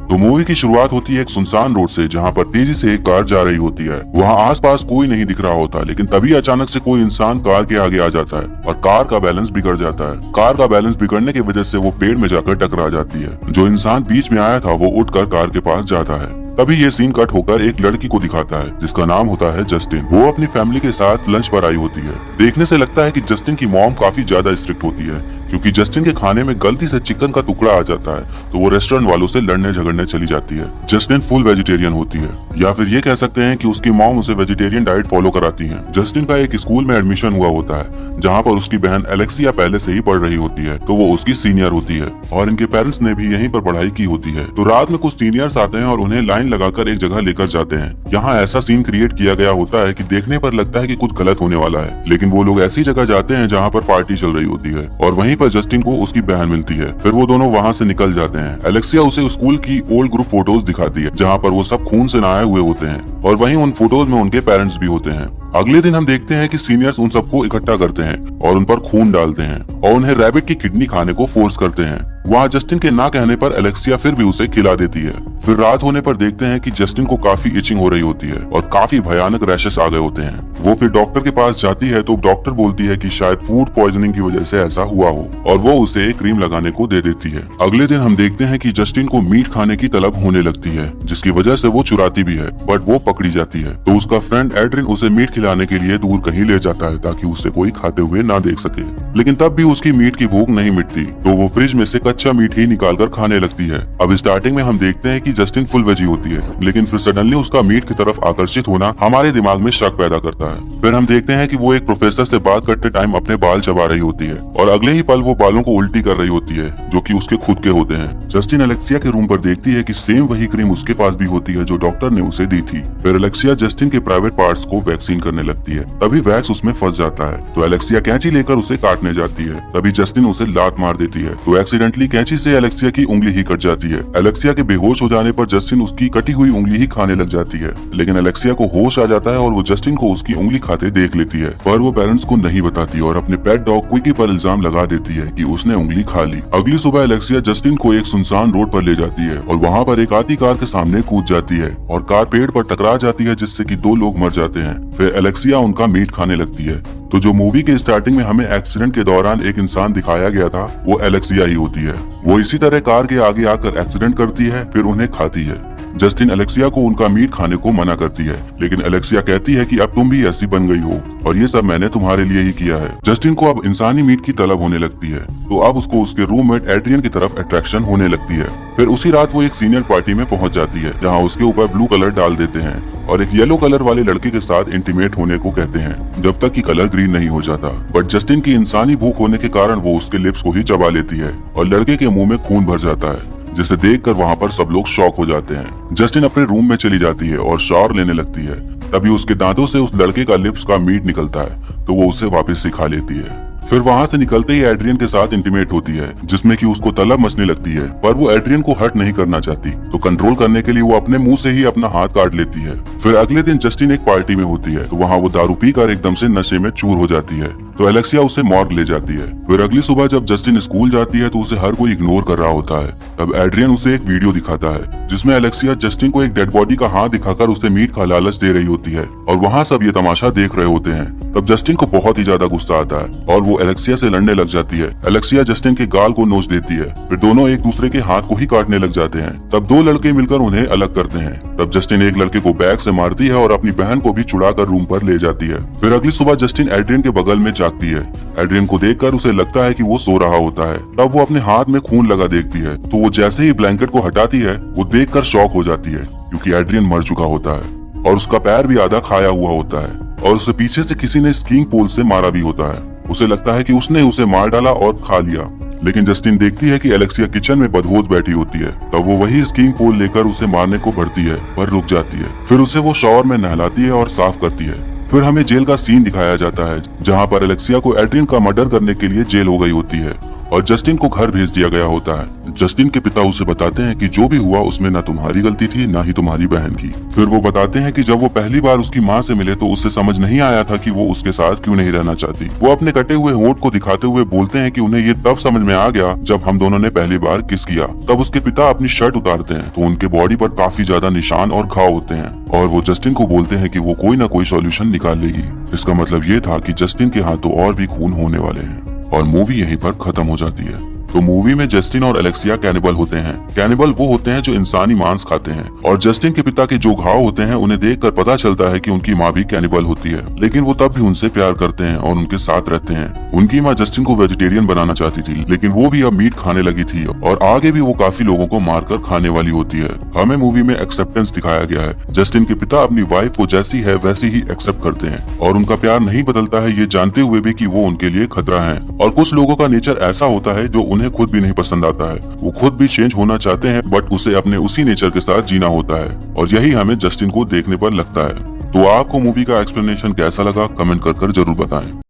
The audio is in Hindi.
तो मूवी की शुरुआत होती है एक सुनसान रोड से, जहाँ पर तेजी से एक कार जा रही होती है। वहाँ आसपास कोई नहीं दिख रहा होता, लेकिन तभी अचानक से कोई इंसान कार के आगे आ जाता है और कार का बैलेंस बिगड़ जाता है। कार का बैलेंस बिगड़ने की वजह से वो पेड़ में जाकर टकरा जाती है। जो इंसान बीच में आया था वो उठकर कार के पास जाता है। तभी ये सीन कट होकर एक लड़की को दिखाता है जिसका नाम होता है जस्टिन। वो अपनी फैमिली के साथ लंच पर आई होती है। देखने से लगता है कि जस्टिन की मॉम काफी ज्यादा स्ट्रिक्ट होती है, क्योंकि जस्टिन के खाने में गलती से चिकन का टुकड़ा आ जाता है तो वो रेस्टोरेंट वालों से लड़ने झगड़ने चली जाती है। जस्टिन फुल वेजिटेरियन होती है, या फिर ये कह सकते हैं कि उसकी मॉम उसे वेजिटेरियन डाइट फॉलो कराती है। जस्टिन का एक स्कूल में एडमिशन हुआ होता है जहाँ पर उसकी बहन एलेक्सिया पहले से ही पढ़ रही होती है, तो वो उसकी सीनियर होती है और इनके पेरेंट्स ने भी यहीं पर पढ़ाई की होती है। तो रात में कुछ सीनियर्स आते हैं और उन्हें लाइन लगाकर एक जगह लेकर जाते हैं। यहाँ ऐसा सीन क्रिएट किया गया होता है कि देखने पर लगता है कि कुछ गलत होने वाला है, लेकिन वो लोग ऐसी जगह जाते हैं जहाँ पर पार्टी चल रही होती है और वहीं पर जस्टिन को उसकी बहन मिलती है। फिर वो दोनों वहाँ से निकल जाते हैं। एलेक्सिया उसे स्कूल की ओल्ड ग्रुप फोटोज दिखाती है जहाँ पर वो सब खून से नहाए हुए होते हैं और वहीं उन फोटोज में उनके पेरेंट्स भी होते हैं। अगले दिन हम देखते हैं कि सीनियर्स उन सबको इकट्ठा करते हैं और उन पर खून डालते हैं और उन्हें रैबिट की किडनी खाने को फोर्स करते हैं। वहाँ जस्टिन के ना कहने पर एलेक्सिया फिर भी उसे खिला देती है। फिर रात होने पर देखते हैं कि जस्टिन को काफी इचिंग हो रही होती है और काफी भयानक रैशेस आ गए होते हैं। वो फिर डॉक्टर के पास जाती है तो डॉक्टर बोलती है कि शायद फूड पॉइजनिंग की वजह से ऐसा हुआ हो और वो उसे एक क्रीम लगाने को दे देती है। अगले दिन हम देखते हैं कि जस्टिन को मीट खाने की तलब होने लगती है, जिसकी वजह से वो चुराती भी है, बट वो पकड़ी जाती है। तो उसका फ्रेंड एड्रिन उसे मीट खिलाने के लिए दूर कहीं ले जाता है ताकि उसे कोई खाते हुए ना देख सके, लेकिन तब भी उसकी मीट की भूख नहीं मिटती, तो वो फ्रिज में से कच्चा मीट ही निकालकर खाने लगती है। अब स्टार्टिंग में हम देखते हैं कि जस्टिन फुल वेजी होती है, लेकिन फिर सडनली उसका मीट की तरफ आकर्षित होना हमारे दिमाग में शक पैदा करता है। फिर हम देखते हैं कि वो एक प्रोफेसर से बात करते टाइम अपने बाल चबा रही होती है और अगले ही पल वो बालों को उल्टी कर रही होती है, जो कि उसके खुद के होते हैं। जस्टिन एलेक्सिया के रूम पर देखती है कि सेम वही क्रीम उसके पास भी होती है जो डॉक्टर ने उसे दी थी। फिर एलेक्सिया जस्टिन के प्राइवेट पार्ट्स को वैक्सीन करने लगती है, तभी वैक्स उसमें फंस जाता है। तो एलेक्सिया कैंची लेकर उसे काटने जाती है, तभी जस्टिन उसे लात मार देती है, तो एक्सीडेंटली कैंची से एलेक्सिया की उंगली ही कट जाती है। एलेक्सिया के बेहोश हो जाने पर जस्टिन उसकी कटी हुई उंगली ही खाने लग जाती है, लेकिन एलेक्सिया को होश आ जाता है और वो जस्टिन को उसकी उंगली खाते देख लेती है, पर वो पेरेंट्स को नहीं बताती और अपने पेट डॉग क्विकी पर इल्जाम लगा देती है कि उसने उंगली खा ली। अगली सुबह एलेक्सिया जस्टिन को एक सुनसान रोड पर ले जाती है और वहाँ पर एक आती कार के सामने कूद जाती है और कार पेड़ पर टकरा जाती है, जिससे कि 2 लोग मर जाते हैं। फिर एलेक्सिया उनका मीट खाने लगती है। तो जो मूवी के स्टार्टिंग में हमें एक्सीडेंट के दौरान एक इंसान दिखाया गया था, वो एलेक्सिया ही होती है। वो इसी तरह कार के आगे आकर एक्सीडेंट करती है, फिर उन्हें खाती है। जस्टिन एलेक्सिया को उनका मीट खाने को मना करती है, लेकिन एलेक्सिया कहती है कि अब तुम भी ऐसी बन गई हो और ये सब मैंने तुम्हारे लिए ही किया है। जस्टिन को अब इंसानी मीट की तलब होने लगती है, तो अब उसको उसके रूममेट एड्रियन की तरफ अट्रैक्शन होने लगती है। फिर उसी रात वो एक सीनियर पार्टी में पहुंच जाती है, जहां उसके ऊपर ब्लू कलर डाल देते हैं और एक येलो कलर वाले लड़के के साथ इंटीमेट होने को कहते हैं, जब तक कि कलर ग्रीन नहीं हो जाता। बट जस्टिन की इंसानी भूख होने के कारण वो उसके लिप्स को ही चबा लेती है और लड़के के मुंह में खून भर जाता है, जिसे देखकर वहाँ पर सब लोग शॉक हो जाते हैं। जस्टिन अपने रूम में चली जाती है और शावर लेने लगती है, तभी उसके दांतों से उस लड़के का लिप्स का मीट निकलता है, तो वो उसे वापस सिखा लेती है। फिर वहाँ से निकलते ही एड्रियन के साथ इंटीमेट होती है, जिसमें कि उसको तलब मचने लगती है, पर वो एड्रियन को हर्ट नहीं करना चाहती, तो कंट्रोल करने के लिए वो अपने मुंह से ही अपना हाथ काट लेती है। फिर अगले दिन जस्टिन एक पार्टी में होती है, तो वहाँ वो दारू पीकर एकदम से नशे में चूर हो जाती है, तो एलेक्सिया उसे मॉर्ग ले जाती है। फिर अगली सुबह जब जस्टिन स्कूल जाती है तो उसे हर कोई इग्नोर कर रहा होता है। तब एड्रियन उसे एक वीडियो दिखाता है, जिसमें एलेक्सिया जस्टिन को एक डेड बॉडी का हाथ दिखाकर उसे मीट का लालच दे रही होती है और वहाँ सब ये तमाशा देख रहे होते हैं। तब जस्टिन को बहुत ही ज्यादा गुस्सा आता है और वो एलेक्सिया से लड़ने लग जाती है। एलेक्सिया जस्टिन के गाल को नोच देती है, फिर दोनों एक दूसरे के हाथ को ही काटने लग जाते हैं। तब 2 लड़के मिलकर उन्हें अलग करते हैं। तब जस्टिन एक लड़के को बैग से मारती है और अपनी बहन को भी छुड़ाकर रूम पर ले जाती है। फिर अगली सुबह जस्टिन एड्रियन के बगल में जागती है। एड्रियन को देखकर उसे लगता है कि वो सो रहा होता है। तब वो अपने हाथ में खून लगा देखती है, तो वो जैसे ही ब्लैंकेट को हटाती है, वो देखकर शॉक हो जाती है, क्योंकि एड्रियन मर चुका होता है और उसका पैर भी आधा खाया हुआ होता है और उसे पीछे से किसी ने स्कीइंग पोल से मारा भी होता है। उसे लगता है कि उसने उसे मार डाला और खा लिया, लेकिन जस्टिन देखती है कि एलेक्सिया किचन में बदहोश बैठी होती है। तब वो वही स्कीइंग पोल लेकर उसे मारने को बढ़ती है, पर रुक जाती है। फिर उसे वो शावर में नहलाती है और साफ करती है। फिर हमें जेल का सीन दिखाया जाता है, जहाँ पर एलेक्सिया को एड्रियन का मर्डर करने के लिए जेल हो गई होती है और जस्टिन को घर भेज दिया गया होता है। जस्टिन के पिता उसे बताते हैं कि जो भी हुआ उसमें न तुम्हारी गलती थी न ही तुम्हारी बहन की। फिर वो बताते हैं कि जब वो पहली बार उसकी माँ से मिले तो उसे समझ नहीं आया था कि वो उसके साथ क्यों नहीं रहना चाहती। वो अपने कटे हुए होंठ को दिखाते हुए बोलते हैं कि उन्हें ये तब समझ में आ गया जब हम दोनों ने पहली बार किस किया। तब उसके पिता अपनी शर्ट उतारते हैं तो उनके बॉडी पर काफी ज्यादा निशान और घाव होते हैं और वो जस्टिन को बोलते हैं कि वो कोई ना कोई सॉल्यूशन निकाल लेगी। इसका मतलब ये था कि जस्टिन के हाथों और भी खून होने वाले हैं और मूवी यहीं पर खत्म हो जाती है। तो मूवी में जस्टिन और एलेक्सिया कैनिबल होते हैं। कैनिबल वो होते हैं जो इंसानी मांस खाते हैं और जस्टिन के पिता के जो घाव होते हैं उन्हें देखकर पता चलता है कि उनकी माँ भी कैनिबल होती है, लेकिन वो तब भी उनसे प्यार करते हैं और उनके साथ रहते हैं। उनकी माँ जस्टिन को वेजिटेरियन बनाना चाहती थी, लेकिन वो भी अब मीट खाने लगी थी और आगे भी वो काफी लोगों को मारकर खाने वाली होती है। हमें मूवी में एक्सेप्टेंस दिखाया गया है। जस्टिन के पिता अपनी वाइफ को जैसी है वैसी ही एक्सेप्ट करते हैं और उनका प्यार नहीं बदलता है, ये जानते हुए भी कि वो उनके लिए खतरा है। और कुछ लोगों का नेचर ऐसा होता है जो उन्हें खुद भी नहीं पसंद आता है। वो खुद भी चेंज होना चाहते हैं बट उसे अपने उसी नेचर के साथ जीना होता है और यही हमें जस्टिन को देखने पर लगता है। तो आपको मूवी का एक्सप्लेनेशन कैसा लगा कमेंट कर जरूर बताएं।